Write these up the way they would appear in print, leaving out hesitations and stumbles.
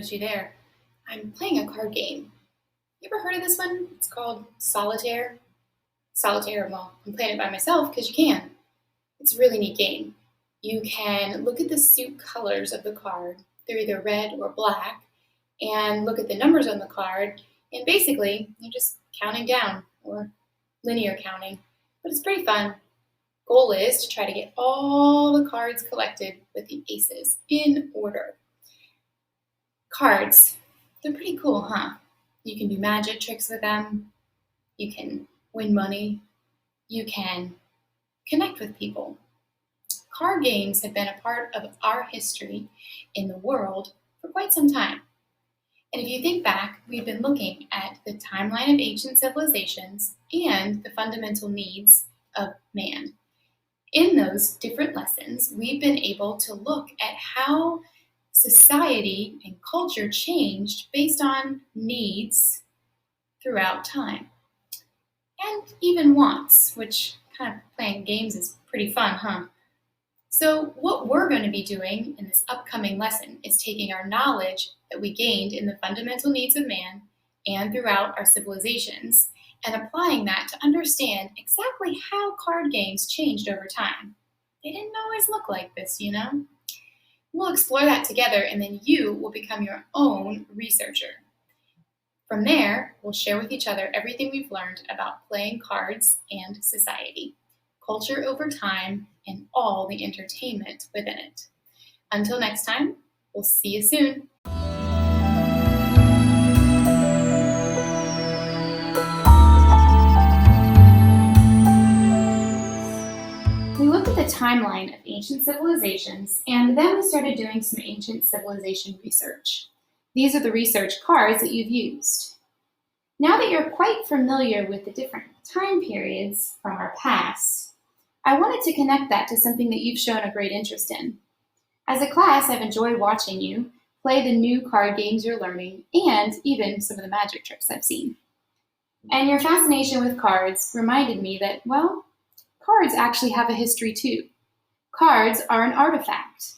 missed you there. I'm playing a card game. You ever heard of this one? It's called Solitaire. Solitaire, well, I'm playing it by myself because you can. It's a really neat game. You can look at the suit colors of the card. They're either red or black, and look at the numbers on the card, and basically, you're just counting down, or linear counting. But it's pretty fun. Goal is to try to get all the cards collected with the aces in order. Cards, they're pretty cool, huh? You can do magic tricks with them. You can win money. You can connect with people. Card games have been a part of our history in the world for quite some time. And if you think back, we've been looking at the timeline of ancient civilizations and the fundamental needs of man. In those different lessons, we've been able to look at how society and culture changed based on needs throughout time. And even wants, which kind of playing games is pretty fun, huh? So what we're going to be doing in this upcoming lesson is taking our knowledge that we gained in the fundamental needs of man and throughout our civilizations and applying that to understand exactly how card games changed over time. They didn't always look like this, you know? We'll explore that together, and then you will become your own researcher. From there, we'll share with each other everything we've learned about playing cards and society, culture over time, and all the entertainment within it. Until next time, we'll see you soon. We looked at the timeline of ancient civilizations, and then we started doing some ancient civilization research. These are the research cards that you've used. Now that you're quite familiar with the different time periods from our past, I wanted to connect that to something that you've shown a great interest in. As a class, I've enjoyed watching you play the new card games you're learning, and even some of the magic tricks I've seen. And your fascination with cards reminded me that, well, cards actually have a history too. Cards are an artifact.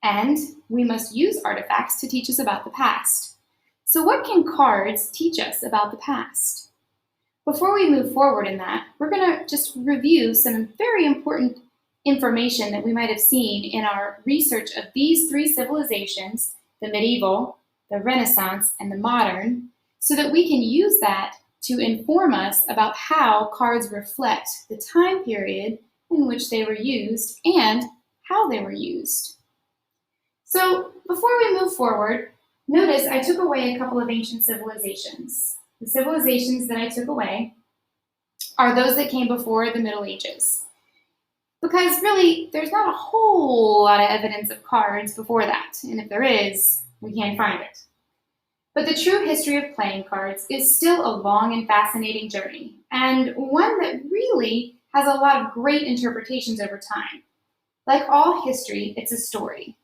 And we must use artifacts to teach us about the past. So what can cards teach us about the past? Before we move forward in that, we're going to just review some very important information that we might have seen in our research of these three civilizations, the medieval, the Renaissance, and the modern, so that we can use that to inform us about how cards reflect the time period in which they were used and how they were used. So before we move forward, notice I took away a couple of ancient civilizations. The civilizations that I took away are those that came before the Middle Ages. Because really, there's not a whole lot of evidence of cards before that, and if there is, we can't find it. But the true history of playing cards is still a long and fascinating journey, and one that really has a lot of great interpretations over time. Like all history, it's a story.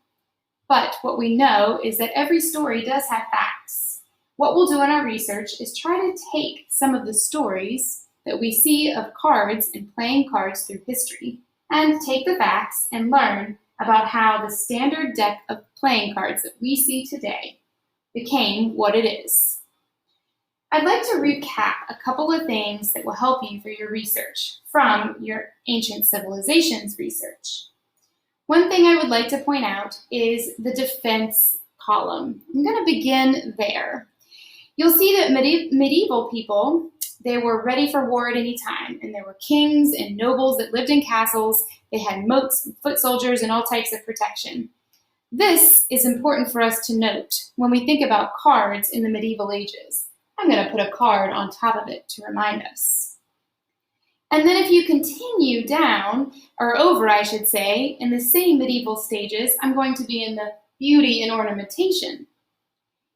But what we know is that every story does have facts. What we'll do in our research is try to take some of the stories that we see of cards and playing cards through history, and take the facts and learn about how the standard deck of playing cards that we see today became what it is. I'd like to recap a couple of things that will help you through your research from your ancient civilizations research. One thing I would like to point out is the defense column. I'm going to begin there. You'll see that medieval people, they were ready for war at any time, and there were kings and nobles that lived in castles. They had moats, foot soldiers, and all types of protection. This is important for us to note when we think about cards in the medieval ages. I'm going to put a card on top of it to remind us. And then if you continue down, or over I should say, in the same medieval stages, I'm going to be in the beauty and ornamentation.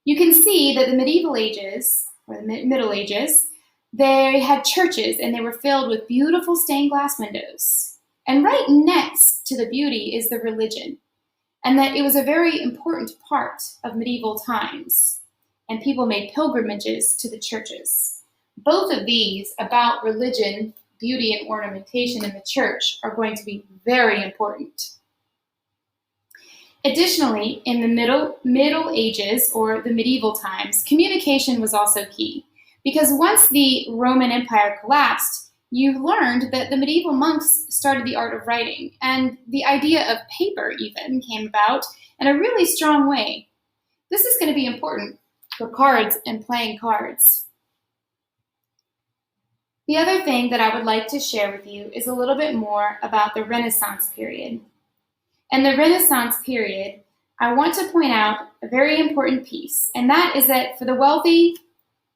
You can see that the medieval ages, or the Middle Ages, they had churches and they were filled with beautiful stained glass windows. And right next to the beauty is the religion, and that it was a very important part of medieval times, and people made pilgrimages to the churches. Both of these about religion, beauty, and ornamentation in the church are going to be very important. Additionally, in the Middle Ages, or the medieval times, communication was also key. Because once the Roman Empire collapsed, you learned that the medieval monks started the art of writing, and the idea of paper even came about in a really strong way. This is going to be important for cards and playing cards. The other thing that I would like to share with you is a little bit more about the Renaissance period. In the Renaissance period, I want to point out a very important piece, and that is that for the wealthy,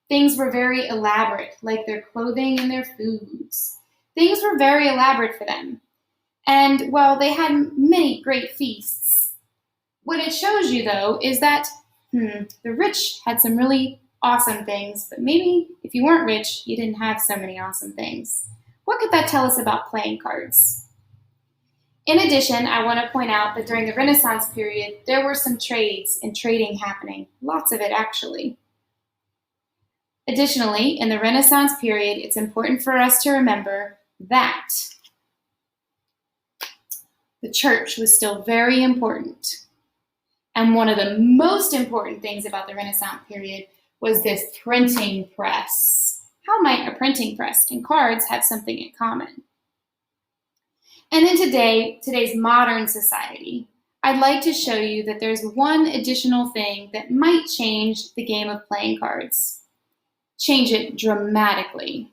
things were very elaborate, like their clothing and their foods. Things were very elaborate for them. And while they had many great feasts, what it shows you, though, is that the rich had some really awesome things, but maybe if you weren't rich, you didn't have so many awesome things. What could that tell us about playing cards? In addition, I want to point out that during the Renaissance period, there were some trades and trading happening, lots of it actually. Additionally, in the Renaissance period, it's important for us to remember that the church was still very important. And one of the most important things about the Renaissance period was this printing press. How might a printing press and cards have something in common? And in today's modern society, I'd like to show you that there's one additional thing that might change the game of playing cards. Change it dramatically.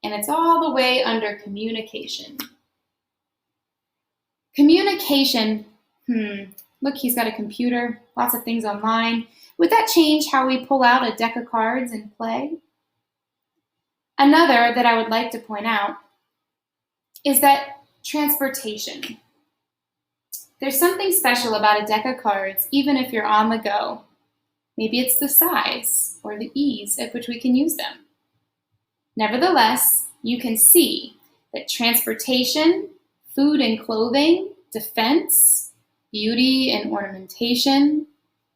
And it's all the way under communication. Communication, look, he's got a computer, lots of things online. Would that change how we pull out a deck of cards and play? Another that I would like to point out is that transportation. There's something special about a deck of cards, even if you're on the go. Maybe it's the size or the ease at which we can use them. Nevertheless, you can see that transportation, food and clothing, defense, beauty and ornamentation,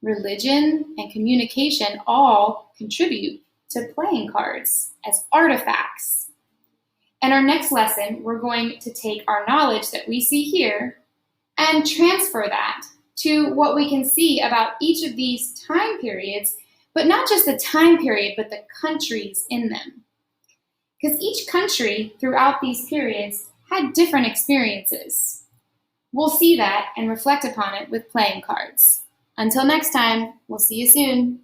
religion, and communication all contribute to playing cards as artifacts. In our next lesson, we're going to take our knowledge that we see here and transfer that to what we can see about each of these time periods, but not just the time period, but the countries in them. Because each country throughout these periods had different experiences. We'll see that and reflect upon it with playing cards. Until next time, we'll see you soon.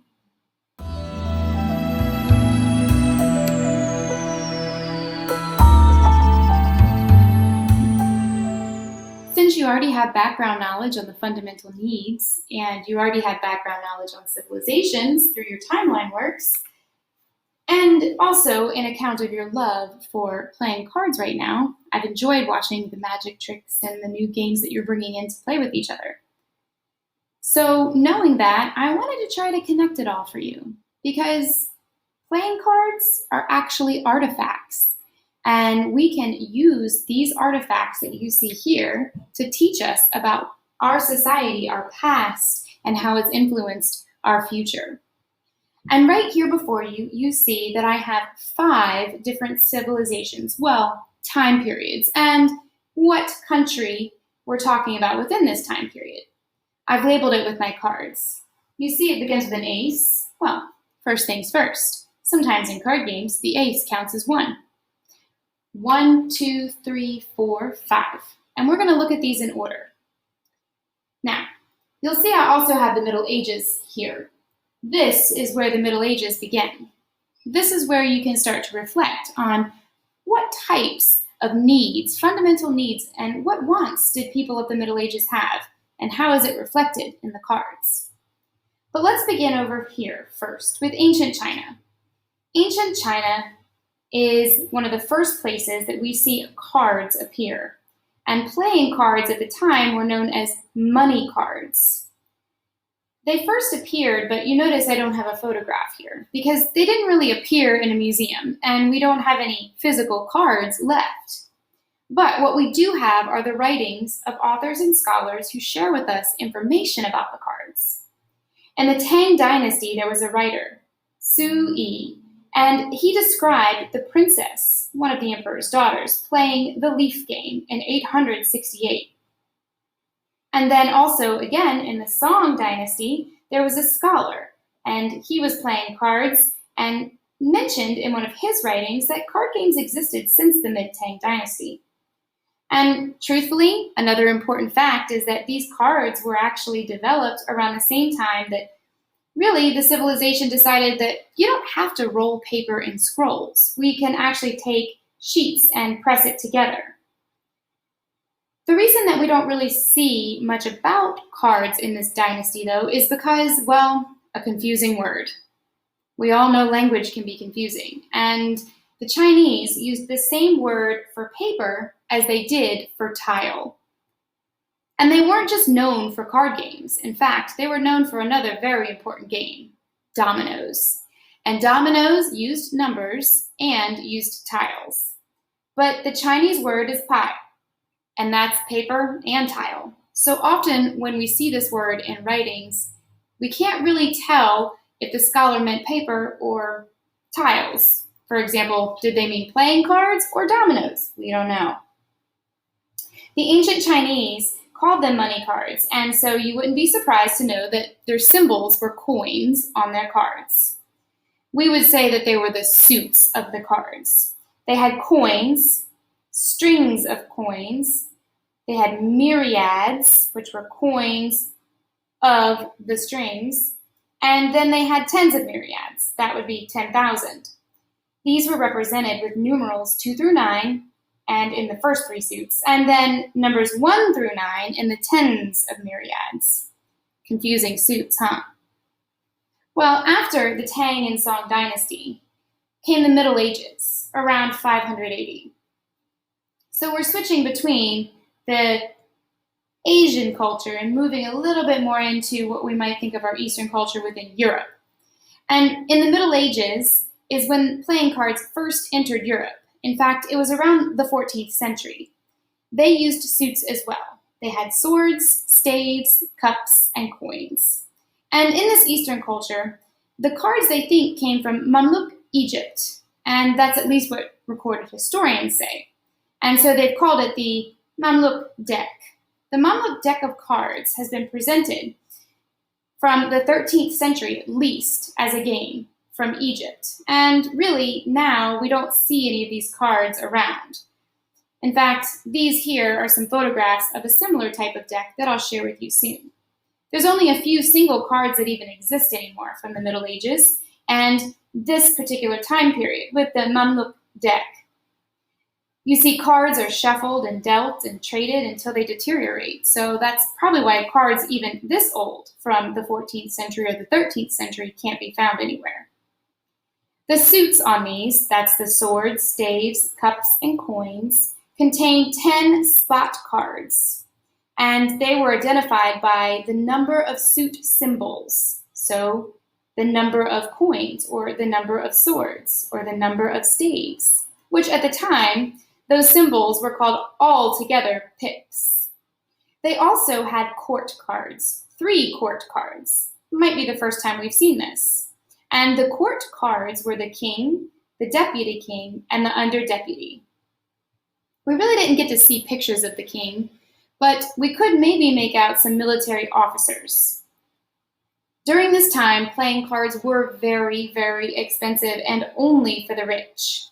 Since you already have background knowledge on the fundamental needs, and you already have background knowledge on civilizations through your timeline works, and also an account of your love for playing cards right now, I've enjoyed watching the magic tricks and the new games that you're bringing in to play with each other. So knowing that, I wanted to try to connect it all for you, because playing cards are actually artifacts. And we can use these artifacts that you see here to teach us about our society, our past, and how it's influenced our future. And right here before you, you see that I have 5 different civilizations, well, time periods, and what country we're talking about within this time period. I've labeled it with my cards. You see it begins with an ace. Well, first things first. Sometimes in card games, the ace counts as 1. 1, 2, 3, 4, 5. And we're going to look at these in order. Now, you'll see I also have the Middle Ages here. This is where the Middle Ages begin. This is where you can start to reflect on what types of needs, fundamental needs, and what wants did people of the Middle Ages have, and how is it reflected in the cards. But let's begin over here first with ancient China. Ancient China is one of the first places that we see cards appear. And playing cards at the time were known as money cards. They first appeared, but you notice I don't have a photograph here, because they didn't really appear in a museum, and we don't have any physical cards left. But what we do have are the writings of authors and scholars who share with us information about the cards. In the Tang Dynasty, there was a writer, Su Yi, and he described the princess, one of the emperor's daughters, playing the leaf game in 868. And then also, again, in the Song dynasty, there was a scholar, and he was playing cards and mentioned in one of his writings that card games existed since the mid-Tang dynasty. And truthfully, another important fact is that these cards were actually developed around the same time that really the civilization decided that you don't have to roll paper in scrolls. We can actually take sheets and press it together. The reason that we don't really see much about cards in this dynasty, though, is because, well, a confusing word. We all know language can be confusing, and the Chinese used the same word for paper as they did for tile. And they weren't just known for card games. In fact, they were known for another very important game, dominoes. And dominoes used numbers and used tiles. But the Chinese word is pai, and that's paper and tile. So often when we see this word in writings, we can't really tell if the scholar meant paper or tiles. For example, did they mean playing cards or dominoes? We don't know. The ancient Chinese called them money cards, and so you wouldn't be surprised to know that their symbols were coins on their cards. We would say that they were the suits of the cards. They had coins, strings of coins, they had myriads, which were coins of the strings, and then they had tens of myriads. That would be 10,000. These were represented with numerals 2 through 9, and in the first three suits, and then numbers 1 through 9 in the tens of myriads. Confusing suits, huh? Well, after the Tang and Song dynasty came the Middle Ages, around 580. So we're switching between the Asian culture and moving a little bit more into what we might think of our Eastern culture within Europe. And in the Middle Ages is when playing cards first entered Europe. In fact, it was around the 14th century. They used suits as well. They had swords, staves, cups, and coins. And in this Eastern culture, the cards they think came from Mamluk Egypt, and that's at least what recorded historians say. And so they've called it the Mamluk deck. The Mamluk deck of cards has been presented from the 13th century at least as a game from Egypt. And really, now we don't see any of these cards around. In fact, these here are some photographs of a similar type of deck that I'll share with you soon. There's only a few single cards that even exist anymore from the Middle Ages, and this particular time period with the Mamluk deck. You see, cards are shuffled and dealt and traded until they deteriorate, so that's probably why cards even this old, from the 14th century or the 13th century, can't be found anywhere. The suits on these, that's the swords, staves, cups, and coins, contain 10 spot cards, and they were identified by the number of suit symbols, so the number of coins, or the number of swords, or the number of staves, which at the time, those symbols were called altogether pips. They also had court cards, 3 court cards. It might be the first time we've seen this. And the court cards were the king, the deputy king, and the under-deputy. We really didn't get to see pictures of the king, but we could maybe make out some military officers. During this time, playing cards were very, very expensive and only for the rich.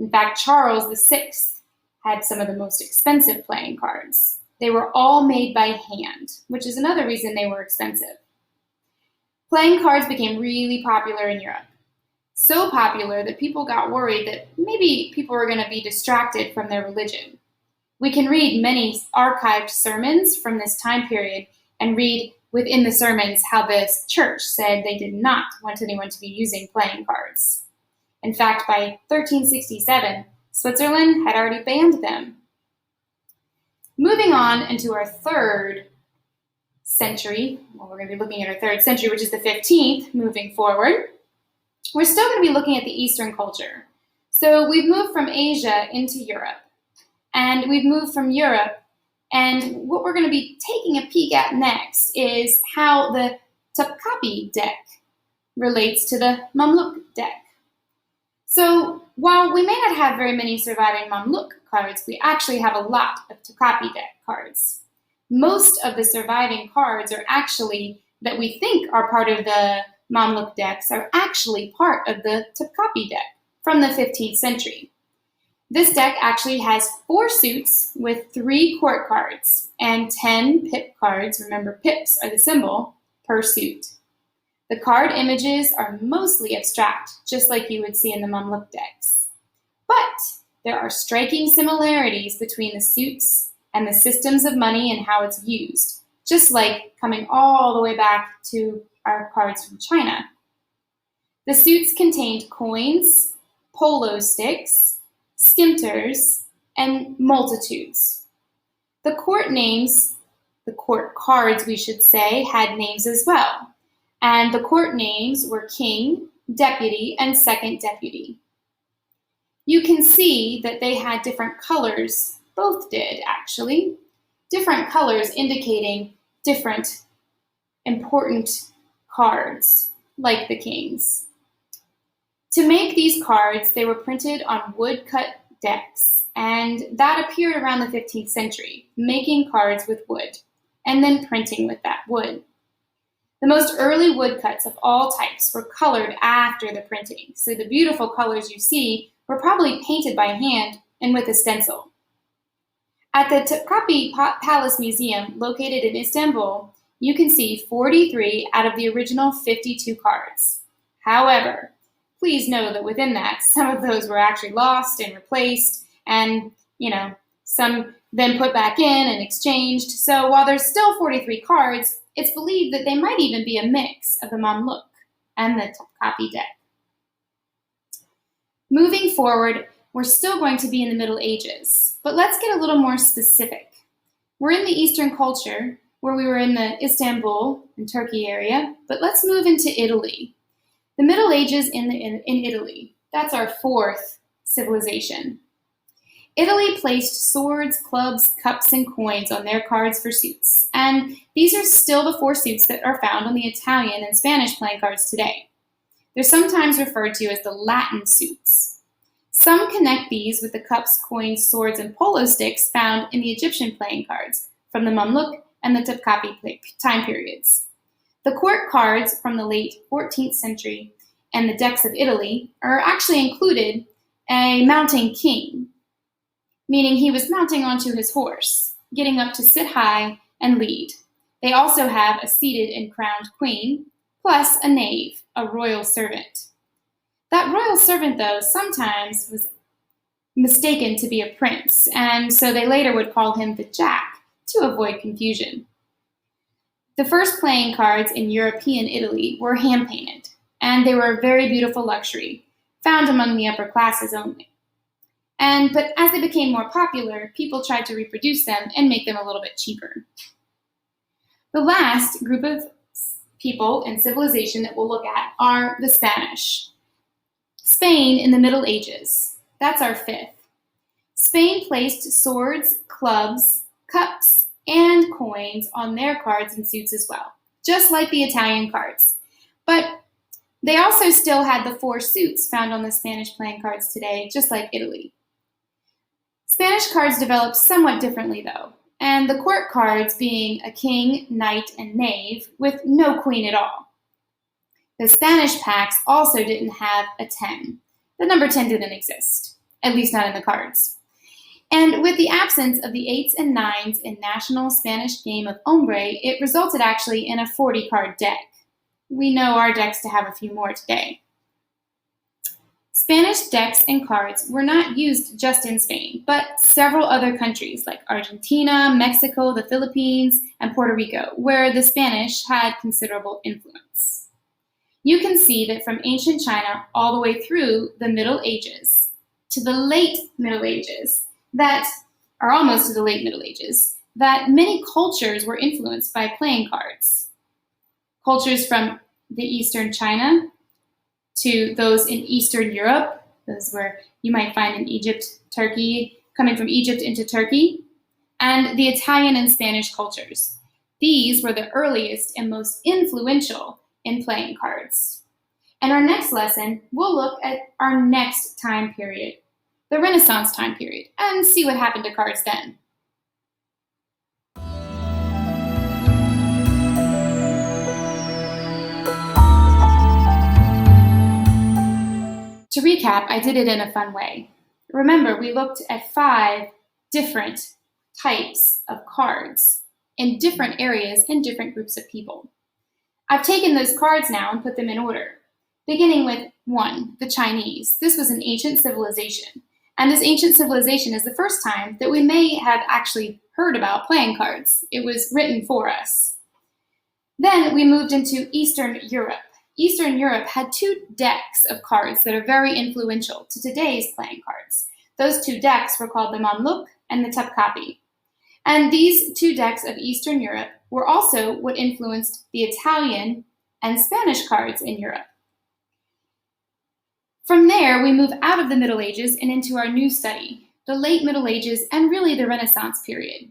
In fact, Charles VI had some of the most expensive playing cards. They were all made by hand, which is another reason they were expensive. Playing cards became really popular in Europe. So popular that people got worried that maybe people were going to be distracted from their religion. We can read many archived sermons from this time period and read within the sermons how the church said they did not want anyone to be using playing cards. In fact, by 1367, Switzerland had already banned them. Moving on into our third century, well, we're going to be looking at our third century, which is the 15th, moving forward. We're still going to be looking at the Eastern culture. So we've moved from Asia into Europe, and we've moved from Europe, and what we're going to be taking a peek at next is how the Topkapi deck relates to the Mamluk deck. So while we may not have very many surviving Mamluk cards, we actually have a lot of Topkapi deck cards. most of the surviving cards are actually, that we think are part of the Mamluk decks, are actually part of the Topkapi deck from the 15th century. This deck actually has 4 suits with 3 court cards and 10 pip cards, remember pips are the symbol, per suit. The card images are mostly abstract, just like you would see in the Mamluk decks. But there are striking similarities between the suits and the systems of money and how it's used, just like coming all the way back to our cards from China. The suits contained coins, polo sticks, skimpters, and multitudes. The court names, the court cards we should say, had names as well. And the court names were king, deputy, and second deputy. You can see that they had different colors, both did actually, different colors indicating different important cards, like the king's. To make these cards, they were printed on wood-cut decks, and that appeared around the 15th century, making cards with wood, and then printing with that wood. The most early woodcuts of all types were colored after the printing, so the beautiful colors you see were probably painted by hand and with a stencil. At the Topkapi Palace Museum, located in Istanbul, you can see 43 out of the original 52 cards. However, please know that within that, some of those were actually lost and replaced, and, some then put back in and exchanged. So while there's still 43 cards, it's believed that they might even be a mix of the Mamluk and the Topkapi deck. Moving forward, we're still going to be in the Middle Ages, but let's get a little more specific. We're in the Eastern culture, where we were in the Istanbul and Turkey area, but let's move into Italy. The Middle Ages in Italy, that's our 4th civilization. Italy placed swords, clubs, cups, and coins on their cards for suits, and these are still the 4 suits that are found on the Italian and Spanish playing cards today. They're sometimes referred to as the Latin suits. Some connect these with the cups, coins, swords, and polo sticks found in the Egyptian playing cards from the Mamluk and the Topkapi time periods. The court cards from the late 14th century and the decks of Italy are actually included a mounting king, meaning he was mounting onto his horse, getting up to sit high and lead. They also have a seated and crowned queen, plus a knave, a royal servant. That royal servant, though, sometimes was mistaken to be a prince, and so they later would call him the Jack to avoid confusion. The first playing cards in European Italy were hand-painted, and they were a very beautiful luxury, found among the upper classes only. But as they became more popular, people tried to reproduce them and make them a little bit cheaper. The last group of people and civilization that we'll look at are the Spanish. Spain in the Middle Ages, that's our 5th. Spain placed swords, clubs, cups, and coins on their cards and suits as well, just like the Italian cards. But they also still had the 4 suits found on the Spanish playing cards today, just like Italy. Spanish cards developed somewhat differently though, and the court cards being a king, knight, and knave with no queen at all. The Spanish packs also didn't have a 10. The number 10 didn't exist, at least not in the cards. And with the absence of the 8s and 9s in national Spanish game of hombre, it resulted actually in a 40-card deck. We know our decks to have a few more today. Spanish decks and cards were not used just in Spain, but several other countries like Argentina, Mexico, the Philippines, and Puerto Rico, where the Spanish had considerable influence. You can see that from ancient China all the way through the Middle Ages to the late Middle Ages, that many cultures were influenced by playing cards. Cultures from the Eastern China to those in Eastern Europe, those where you might find in Egypt, Turkey, coming from Egypt into Turkey, and the Italian and Spanish cultures. These were the earliest and most influential in playing cards. In our next lesson, we'll look at our next time period, the Renaissance time period, and see what happened to cards then. To recap, I did it in a fun way. Remember, we looked at 5 different types of cards in different areas and different groups of people. I've taken those cards now and put them in order, beginning with 1, the Chinese. This was an ancient civilization, and this ancient civilization is the first time that we may have actually heard about playing cards. It was written for us. Then we moved into Eastern Europe. Eastern Europe had 2 decks of cards that are very influential to today's playing cards. Those 2 decks were called the Mamluk and the Topkapi. And these 2 decks of Eastern Europe were also what influenced the Italian and Spanish cards in Europe. From there, we move out of the Middle Ages and into our new study, the late Middle Ages and really the Renaissance period.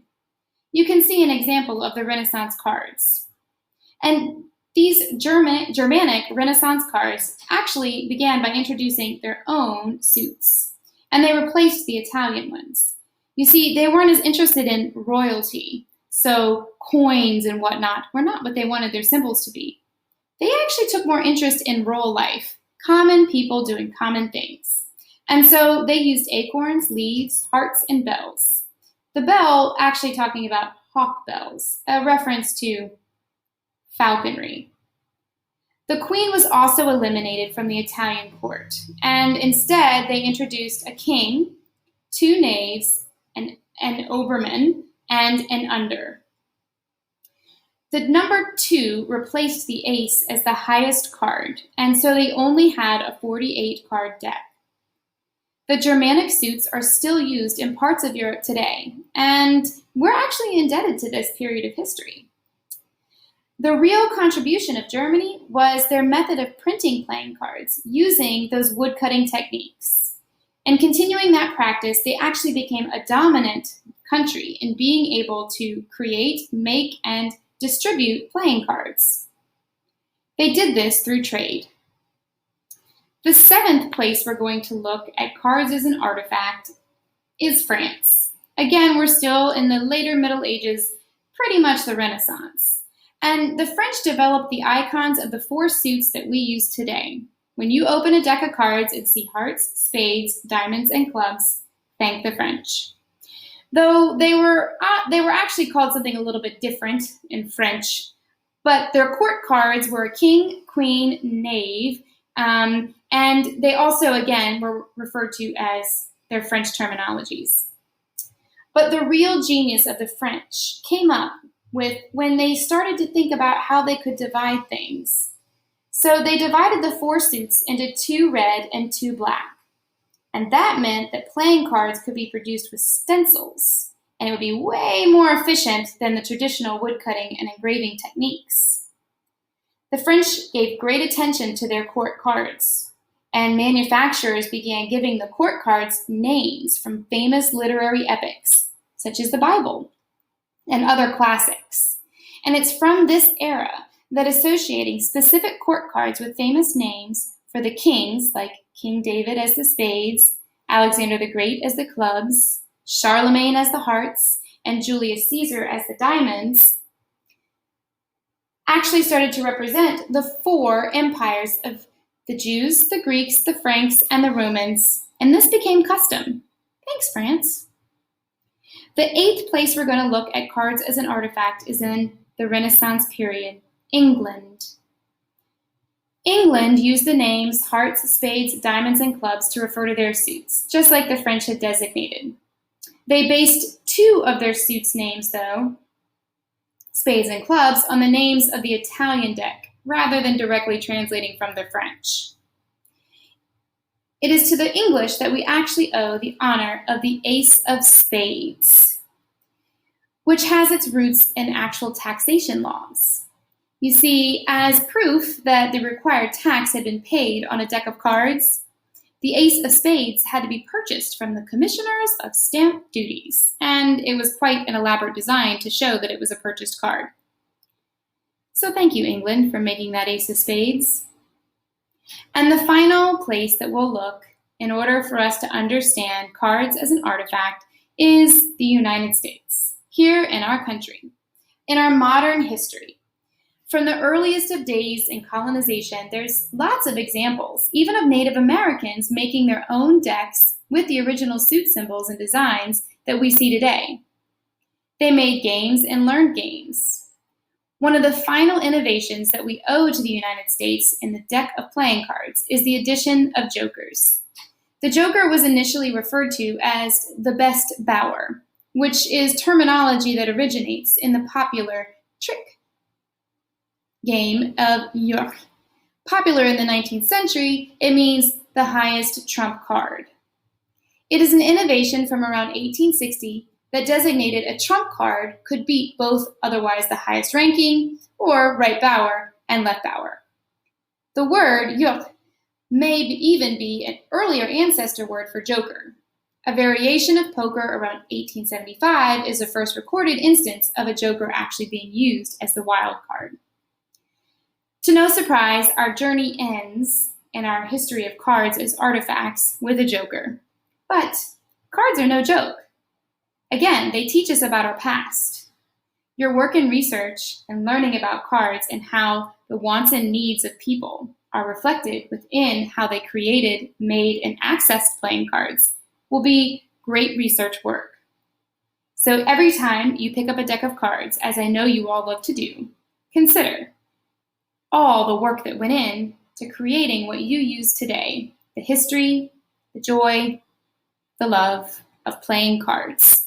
You can see an example of the Renaissance cards. And these Germanic Renaissance cards actually began by introducing their own suits, and they replaced the Italian ones. You see, they weren't as interested in royalty, so coins and whatnot were not what they wanted their symbols to be. They actually took more interest in rural life, common people doing common things. And so they used acorns, leaves, hearts, and bells. The bell actually talking about hawk bells, a reference to falconry. The queen was also eliminated from the Italian court, and instead they introduced a king, 2 knaves, an overman, and an under. The number 2 replaced the ace as the highest card, and so they only had a 48-card deck. The Germanic suits are still used in parts of Europe today, and we're actually indebted to this period of history. The real contribution of Germany was their method of printing playing cards using those woodcutting techniques. And continuing that practice, they actually became a dominant country in being able to create, make, and distribute playing cards. They did this through trade. The 7th place we're going to look at cards as an artifact is France. Again, we're still in the later Middle Ages, pretty much the Renaissance. And the French developed the icons of the 4 suits that we use today. When you open a deck of cards and see hearts, spades, diamonds, and clubs, thank the French. Though they were actually called something a little bit different in French, but their court cards were king, queen, knave, and they also, again, were referred to as their French terminologies. But the real genius of the French came up with when they started to think about how they could divide things. So they divided the 4 suits into 2 red and 2 black. And that meant that playing cards could be produced with stencils, and it would be way more efficient than the traditional woodcutting and engraving techniques. The French gave great attention to their court cards, and manufacturers began giving the court cards names from famous literary epics, such as the Bible and other classics. And it's from this era that associating specific court cards with famous names for the kings, like King David as the spades, Alexander the Great as the clubs, Charlemagne as the hearts, and Julius Caesar as the diamonds, actually started to represent the 4 empires of the Jews, the Greeks, the Franks, and the Romans, and this became custom. Thanks, France. The 8th place we're going to look at cards as an artifact is in the Renaissance period, England. England used the names hearts, spades, diamonds, and clubs to refer to their suits, just like the French had designated. They based 2 of their suits' names, though, spades and clubs, on the names of the Italian deck, rather than directly translating from the French. It is to the English that we actually owe the honor of the Ace of Spades, which has its roots in actual taxation laws. You see, as proof that the required tax had been paid on a deck of cards, the Ace of Spades had to be purchased from the commissioners of stamp duties, and it was quite an elaborate design to show that it was a purchased card. So thank you, England, for making that Ace of Spades. And the final place that we'll look in order for us to understand cards as an artifact is the United States, here in our country, in our modern history. From the earliest of days in colonization, there's lots of examples, even of Native Americans making their own decks with the original suit symbols and designs that we see today. They made games and learned games. One of the final innovations that we owe to the United States in the deck of playing cards is the addition of jokers. The joker was initially referred to as the best bower, which is terminology that originates in the popular trick game of evoke. Popular in the 19th century, it means the highest trump card. It is an innovation from around 1860 that designated a trump card could beat both otherwise the highest ranking, or right bower and left bower. The word evoke may even be an earlier ancestor word for joker. A variation of poker around 1875 is the first recorded instance of a joker actually being used as the wild card. To no surprise, our journey ends in our history of cards as artifacts with a joker. But cards are no joke. Again, they teach us about our past. Your work in research and learning about cards and how the wants and needs of people are reflected within how they created, made, and accessed playing cards will be great research work. So every time you pick up a deck of cards, as I know you all love to do, consider all the work that went in to creating what you use today, the history, the joy, the love of playing cards.